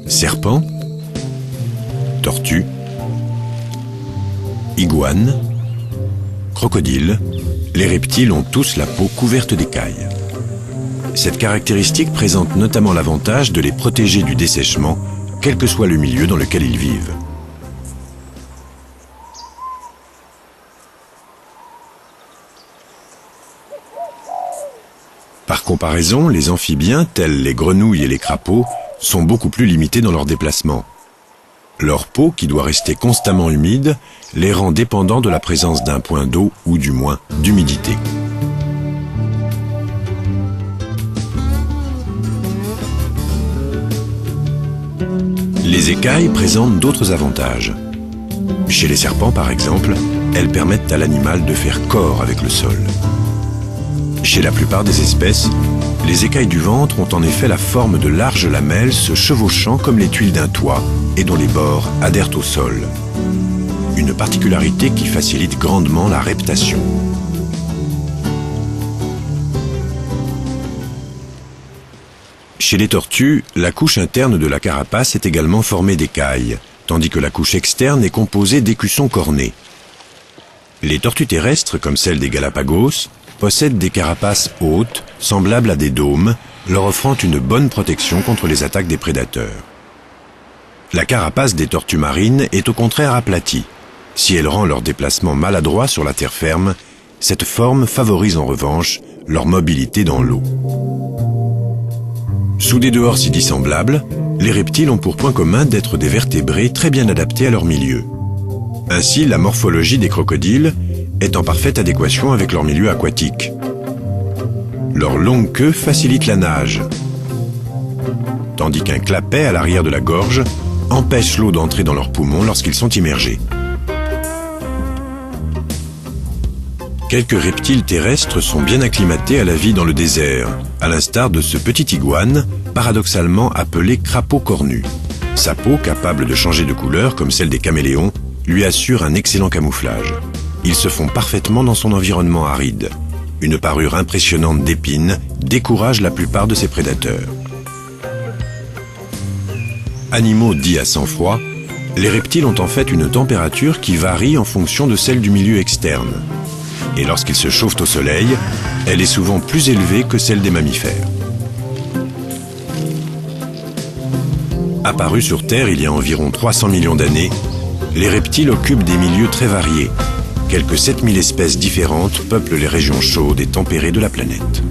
Serpents, tortues, iguanes, crocodiles, les reptiles ont tous la peau couverte d'écailles. Cette caractéristique présente notamment l'avantage de les protéger du dessèchement, quel que soit le milieu dans lequel ils vivent. Par comparaison, les amphibiens, tels les grenouilles et les crapauds, sont beaucoup plus limités dans leurs déplacements. Leur peau, qui doit rester constamment humide, les rend dépendants de la présence d'un point d'eau ou du moins d'humidité. Les écailles présentent d'autres avantages. Chez les serpents, par exemple, elles permettent à l'animal de faire corps avec le sol. Chez la plupart des espèces, les écailles du ventre ont en effet la forme de larges lamelles se chevauchant comme les tuiles d'un toit et dont les bords adhèrent au sol. Une particularité qui facilite grandement la reptation. Chez les tortues, la couche interne de la carapace est également formée d'écailles, tandis que la couche externe est composée d'écussons cornés. Les tortues terrestres, comme celles des Galapagos, possèdent des carapaces hautes, semblables à des dômes, leur offrant une bonne protection contre les attaques des prédateurs. La carapace des tortues marines est au contraire aplatie. Si elle rend leur déplacement maladroit sur la terre ferme, cette forme favorise en revanche leur mobilité dans l'eau. Sous des dehors si dissemblables, les reptiles ont pour point commun d'être des vertébrés très bien adaptés à leur milieu. Ainsi, la morphologie des crocodiles est en parfaite adéquation avec leur milieu aquatique. Leur longue queue facilite la nage, tandis qu'un clapet à l'arrière de la gorge empêche l'eau d'entrer dans leurs poumons lorsqu'ils sont immergés. Quelques reptiles terrestres sont bien acclimatés à la vie dans le désert, à l'instar de ce petit iguane, paradoxalement appelé crapaud cornu. Sa peau, capable de changer de couleur comme celle des caméléons, lui assure un excellent camouflage. Ils se font parfaitement dans son environnement aride. Une parure impressionnante d'épines décourage la plupart de ses prédateurs. Animaux dits à sang froid, les reptiles ont en fait une température qui varie en fonction de celle du milieu externe. Et lorsqu'ils se chauffent au soleil, elle est souvent plus élevée que celle des mammifères. Apparus sur Terre il y a environ 300 millions d'années, les reptiles occupent des milieux très variés. Quelques 7000 espèces différentes peuplent les régions chaudes et tempérées de la planète.